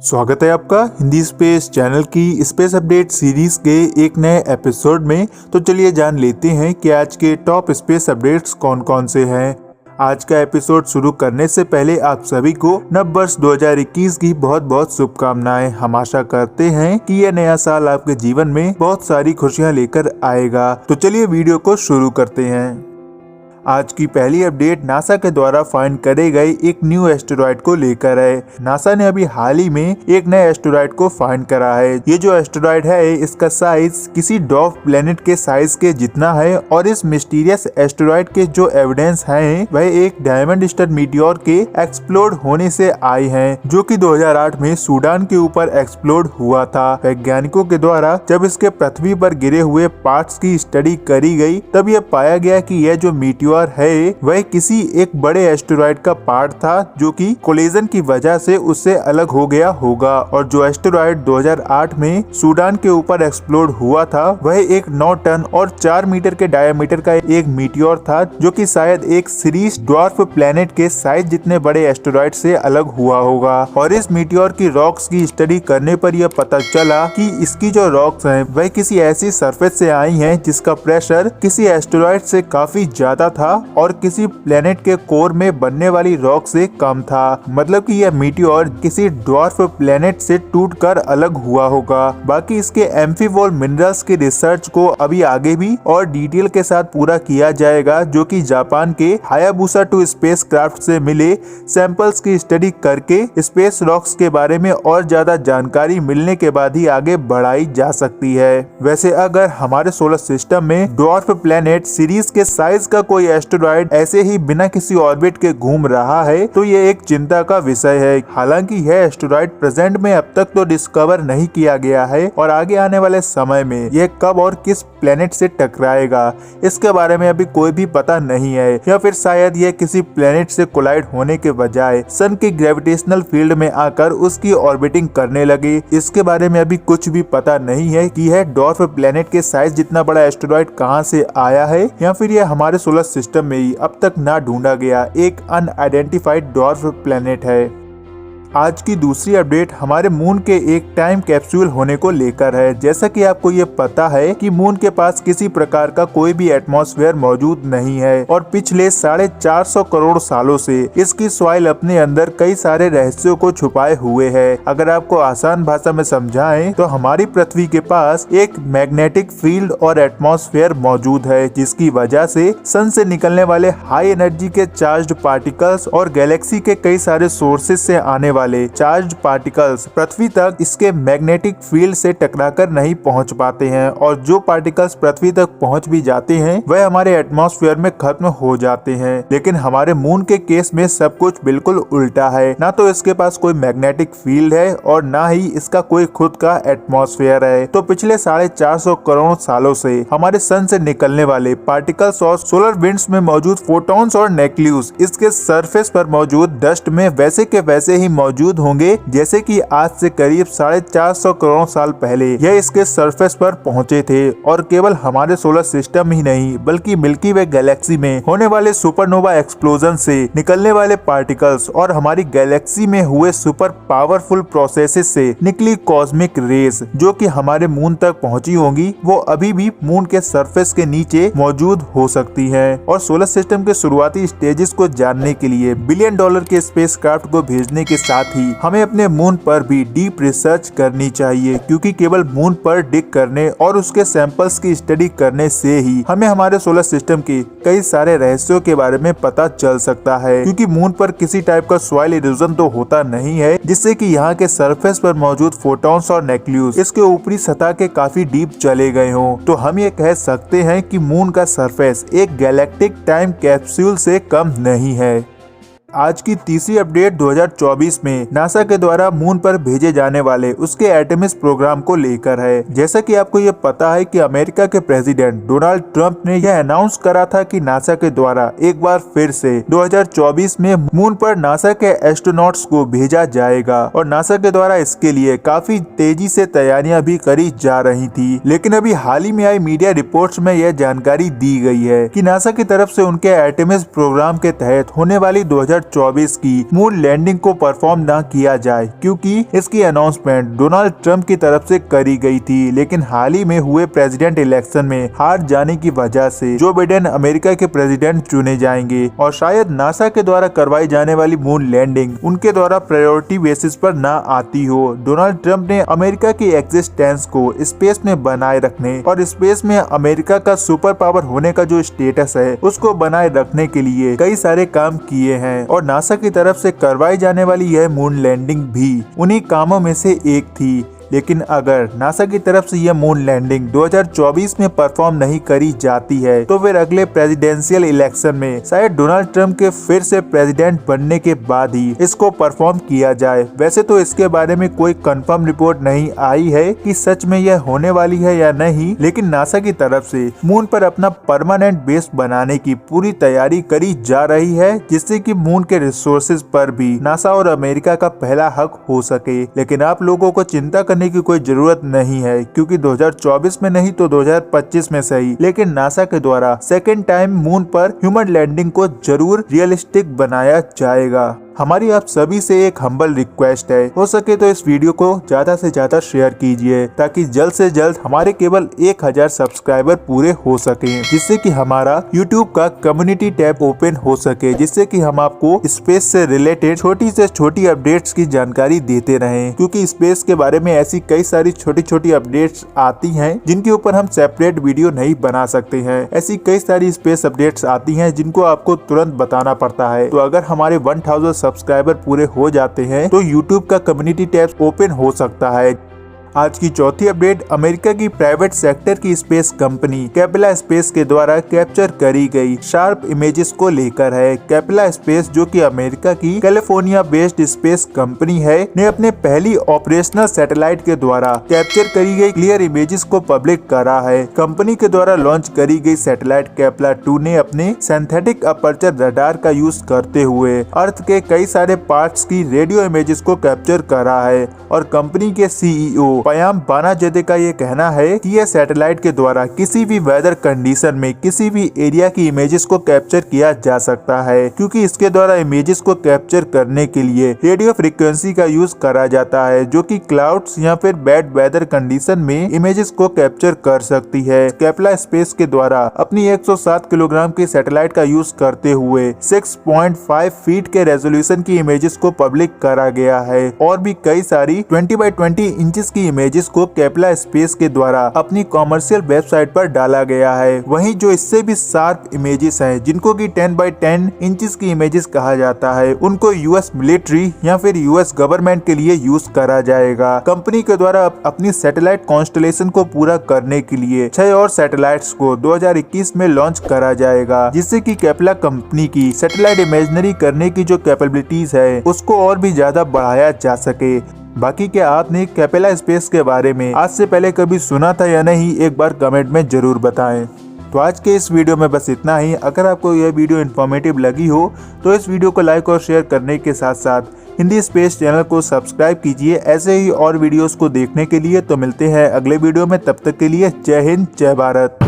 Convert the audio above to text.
स्वागत है आपका हिंदी स्पेस चैनल की स्पेस अपडेट सीरीज के एक नए एपिसोड में। तो चलिए जान लेते हैं कि आज के टॉप स्पेस अपडेट्स कौन कौन से हैं। आज का एपिसोड शुरू करने से पहले आप सभी को नव वर्ष 2021 की बहुत बहुत शुभकामनाएं। हम आशा करते हैं कि यह नया साल आपके जीवन में बहुत सारी खुशियां लेकर आएगा। तो चलिए वीडियो को शुरू करते हैं। आज की पहली अपडेट नासा के द्वारा फाइंड करे गए एक न्यू एस्टेरॉयड को लेकर है। नासा ने अभी हाल ही में एक नए एस्टेरॉयड को फाइंड करा है। ये जो एस्टेरॉयड है इसका साइज किसी डॉर्फ प्लेनेट के साइज के जितना है और इस मिस्टीरियस एस्टेरॉयड के जो एविडेंस हैं वह एक डायमंड स्टार मीटियोर के एक्सप्लोड होने से आए हैं, जो कि 2008 में सूडान के ऊपर एक्सप्लोड हुआ था। वैज्ञानिकों के द्वारा जब इसके पृथ्वी पर गिरे हुए पार्ट्स की स्टडी करी गई तब यह पाया गया कि यह जो मीटियोर है वह किसी एक बड़े एस्टेरॉयड का पार्ट था जो कि कोलिजन की वजह से उससे अलग हो गया होगा। और जो एस्टेरॉयड 2008 में सूडान के ऊपर एक्सप्लोड हुआ था वह एक 9 टन और 4 मीटर के डायमीटर का एक मीटियोर था, जो कि शायद एक सीरीज ड्वार्फ प्लेनेट के साइज जितने बड़े एस्टेरॉयड से अलग हुआ होगा। और इस मीटियोर की रॉक्स की स्टडी करने पर यह पता चला कि इसकी जो रॉक्स हैं वह किसी ऐसी सरफेस से आई हैं जिसका प्रेशर किसी एस्टेरॉयड से काफी ज्यादा था और किसी प्लेनेट के कोर में बनने वाली रॉक से कम था। मतलब कि यह मीटियोर किसी ड्वार्फ प्लेनेट से टूटकर अलग हुआ होगा। बाकी इसके एम्फीवॉल मिनरल्स की रिसर्च को अभी आगे भी और डिटेल के साथ पूरा किया जाएगा, जो कि जापान के हायाबुसा 2 स्पेस क्राफ्ट से मिले सैंपल्स की स्टडी करके स्पेस रॉक्स के बारे में और ज्यादा जानकारी मिलने के बाद ही आगे बढ़ाई जा सकती है। वैसे अगर हमारे सोलर सिस्टम में ड्वार्फ प्लेनेट सीरीज के साइज का कोई एस्टेरॉयड ऐसे ही बिना किसी ऑर्बिट के घूम रहा है तो ये एक चिंता का विषय है। हालांकि यह एस्टेरॉयड प्रेजेंट में अब तक तो डिस्कवर नहीं किया गया है और आगे आने वाले समय में यह कब और किस प्लेनेट से टकराएगा इसके बारे में अभी कोई भी पता नहीं है, या फिर शायद यह किसी प्लेनेट से कोलाइड होने के बजाय सन की ग्रेविटेशनल फील्ड में आकर उसकी ऑर्बिटिंग करने लगे। इसके बारे में अभी कुछ भी पता नहीं है कि यह डॉर्फ प्लेनेट के साइज जितना बड़ा एस्टेरॉयड कहां से आया है, या फिर यह हमारे सोलर सिस्टम में ही अब तक ना ढूंढा गया एक अनआइडेंटिफाइड डॉर्फ प्लेनेट है। आज की दूसरी अपडेट हमारे मून के एक टाइम कैप्सूल होने को लेकर है। जैसा कि आपको ये पता है कि मून के पास किसी प्रकार का कोई भी एटमॉस्फेयर मौजूद नहीं है और पिछले 450 करोड़ सालों से इसकी सॉइल अपने अंदर कई सारे रहस्यों को छुपाए हुए है। अगर आपको आसान भाषा में समझाएं तो हमारी पृथ्वी के पास एक मैग्नेटिक फील्ड और एटमॉस्फेयर मौजूद है, जिसकी वजह से सन से निकलने वाले हाई एनर्जी के चार्ज्ड पार्टिकल्स और गैलेक्सी के कई सारे सोर्सेज से आने वाले चार्ज्ड पार्टिकल्स पृथ्वी तक इसके मैग्नेटिक फील्ड से टकराकर नहीं पहुंच पाते हैं, और जो पार्टिकल्स पृथ्वी तक पहुंच भी जाते हैं वह हमारे एटमॉस्फेयर में खत्म हो जाते हैं। लेकिन हमारे मून के केस में सब कुछ बिल्कुल उल्टा है। ना तो इसके पास कोई मैग्नेटिक फील्ड है और ना ही इसका कोई खुद का एटमॉस्फेयर है। तो पिछले 450 करोड़ सालों से हमारे सन से निकलने वाले पार्टिकल्स और सोलर विंड्स में मौजूद फोटॉन्स और न्यूक्लियस इसके सरफेस पर मौजूद डस्ट में वैसे के वैसे ही मौजूद होंगे जैसे कि आज से करीब 450 करोड़ साल पहले यह इसके सरफेस पर पहुंचे थे। और केवल हमारे सोलर सिस्टम ही नहीं बल्कि मिल्की वे गैलेक्सी में होने वाले सुपरनोवा एक्सप्लोजन से निकलने वाले पार्टिकल्स और हमारी गैलेक्सी में हुए सुपर पावरफुल प्रोसेसेस से निकली कॉस्मिक रेस जो कि हमारे मून तक पहुंची होंगी, वो अभी भी मून के सरफेस के नीचे मौजूद हो सकती है। और सोलर सिस्टम के शुरुआती स्टेजेस को जानने के लिए $1 बिलियन के स्पेस क्राफ्ट को भेजने के साथ ही हमें अपने मून पर भी डीप रिसर्च करनी चाहिए, क्योंकि केवल मून पर डिग करने और उसके सैंपल्स की स्टडी करने से ही हमें हमारे सोलर सिस्टम के कई सारे रहस्यों के बारे में पता चल सकता है। क्योंकि मून पर किसी टाइप का सॉइल इरोजन तो होता नहीं है जिससे कि यहाँ के सरफेस पर मौजूद फोटॉन्स और न्यूक्लियस इसके ऊपरी सतह के काफी डीप चले गए हों। तो हम ये कह सकते हैं कि मून का सरफेस एक गैलेक्टिक टाइम कैप्सूल से कम नहीं है। आज की तीसरी अपडेट 2024 में नासा के द्वारा मून पर भेजे जाने वाले उसके आर्टेमिस प्रोग्राम को लेकर है। जैसा कि आपको ये पता है कि अमेरिका के प्रेसिडेंट डोनाल्ड ट्रंप ने यह अनाउंस करा था कि नासा के द्वारा एक बार फिर से 2024 में मून पर नासा के एस्ट्रोनॉट्स को भेजा जाएगा, और नासा के द्वारा इसके लिए काफी तेजी से तैयारियां भी करी जा रही थी। लेकिन अभी हाल ही में आई मीडिया रिपोर्ट्स में यह जानकारी दी गई है कि नासा की तरफ से उनके आर्टेमिस प्रोग्राम के तहत होने वाली 2024 की मून लैंडिंग को परफॉर्म न किया जाए, क्योंकि इसकी अनाउंसमेंट डोनाल्ड ट्रंप की तरफ से करी गई थी। लेकिन हाल ही में हुए प्रेसिडेंट इलेक्शन में हार जाने की वजह से जो बाइडेन अमेरिका के प्रेसिडेंट चुने जाएंगे और शायद नासा के द्वारा करवाई जाने वाली मून लैंडिंग उनके द्वारा प्रायोरिटी बेसिस पर न आती हो। डोनाल्ड ट्रंप ने अमेरिका की एग्जिस्टेंस को स्पेस में बनाए रखने और स्पेस में अमेरिका का सुपर पावर होने का जो स्टेटस है उसको बनाए रखने के लिए कई सारे काम किए हैं और नासा की तरफ से करवाई जाने वाली यह मून लैंडिंग भी उन्हीं कामों में से एक थी। लेकिन अगर नासा की तरफ से यह मून लैंडिंग 2024 में परफॉर्म नहीं करी जाती है तो फिर अगले प्रेसिडेंशियल इलेक्शन में शायद डोनाल्ड ट्रंप के फिर से प्रेसिडेंट बनने के बाद ही इसको परफॉर्म किया जाए। वैसे तो इसके बारे में कोई कंफर्म रिपोर्ट नहीं आई है कि सच में यह होने वाली है या नहीं, लेकिन नासा की तरफ से मून पर अपना परमानेंट बेस बनाने की पूरी तैयारी करी जा रही है, जिससे कि मून के रिसोर्सेज पर भी नासा और अमेरिका का पहला हक हो सके। लेकिन आप लोगों को चिंता की कोई जरूरत नहीं है, क्योंकि 2024 में नहीं तो 2025 में सही, लेकिन नासा के द्वारा सेकेंड टाइम मून पर ह्यूमन लैंडिंग को जरूर रियलिस्टिक बनाया जाएगा। हमारी आप सभी से एक हम्बल रिक्वेस्ट है, हो सके तो इस वीडियो को ज्यादा से ज्यादा शेयर कीजिए ताकि जल्द से जल्द हमारे केवल 1000 सब्सक्राइबर पूरे हो सके, जिससे कि हमारा YouTube का कम्युनिटी टैब ओपन हो सके, जिससे कि हम आपको स्पेस से रिलेटेड छोटी से छोटी अपडेट्स की जानकारी देते रहें। क्योंकि स्पेस के बारे में ऐसी कई सारी छोटी छोटी अपडेट्स आती हैं जिनके ऊपर हम सेपरेट वीडियो नहीं बना सकते हैं। ऐसी कई सारी स्पेस अपडेट्स आती हैं जिनको आपको तुरंत बताना पड़ता है। तो अगर हमारे 1000 सब्सक्राइबर पूरे हो जाते हैं तो YouTube का कम्युनिटी टैब ओपन हो सकता है। आज की चौथी अपडेट अमेरिका की प्राइवेट सेक्टर की स्पेस कंपनी कैपेला स्पेस के द्वारा कैप्चर करी गई शार्प इमेजेस को लेकर है। कैपेला स्पेस, जो कि अमेरिका की कैलिफोर्निया बेस्ड स्पेस कंपनी है, ने अपने पहली ऑपरेशनल सैटेलाइट के द्वारा कैप्चर करी गई क्लियर इमेजेस को पब्लिक करा है। कंपनी के द्वारा लॉन्च करी गई सैटेलाइट कैपेला 2 ने अपने सिंथेटिक अपर्चर रडार का यूज करते हुए अर्थ के कई सारे पार्ट्स की रेडियो इमेजेस को कैप्चर करा है। और कंपनी के CEO पयाम बानाजेदे का ये कहना है कि यह सैटेलाइट के द्वारा किसी भी वेदर कंडीशन में किसी भी एरिया की इमेजेस को कैप्चर किया जा सकता है, क्योंकि इसके द्वारा इमेजेस को कैप्चर करने के लिए रेडियो फ्रीक्वेंसी का यूज करा जाता है, जो कि क्लाउड्स या फिर बैड वेदर कंडीशन में इमेजेस को कैप्चर कर सकती है। कैपेला स्पेस के द्वारा अपनी 107 किलोग्राम की सैटेलाइट का यूज करते हुए 6.5 फीट के रेजोल्यूशन की इमेजेस को पब्लिक करा गया है और भी कई सारी 20x20 इंचेस की इमेजेस को कैपेला स्पेस के द्वारा अपनी कॉमर्शियल वेबसाइट पर डाला गया है। वहीं जो इससे भी शार्प इमेजेस हैं, जिनको कि 10x10 इंचेस की इमेजेस कहा जाता है, उनको यूएस मिलिट्री या फिर यूएस गवर्नमेंट के लिए यूज करा जाएगा। कंपनी के द्वारा अपनी सैटेलाइट कॉन्स्टलेशन को पूरा करने के लिए 6 और सैटेलाइट्स को 2021 में लॉन्च करा जाएगा, जिससे कि कैपेला कंपनी की सैटेलाइट इमेजनरी करने की जो कैपेबिलिटीज है उसको और भी ज्यादा बढ़ाया जा सके। बाकी क्या आपने कैपेला स्पेस के बारे में आज से पहले कभी सुना था या नहीं, एक बार कमेंट में जरूर बताएं। तो आज के इस वीडियो में बस इतना ही। अगर आपको यह वीडियो इन्फॉर्मेटिव लगी हो तो इस वीडियो को लाइक और शेयर करने के साथ साथ हिंदी स्पेस चैनल को सब्सक्राइब कीजिए ऐसे ही और वीडियोस को देखने के लिए। तो मिलते हैं अगले वीडियो में, तब तक के लिए जय हिंद जय भारत।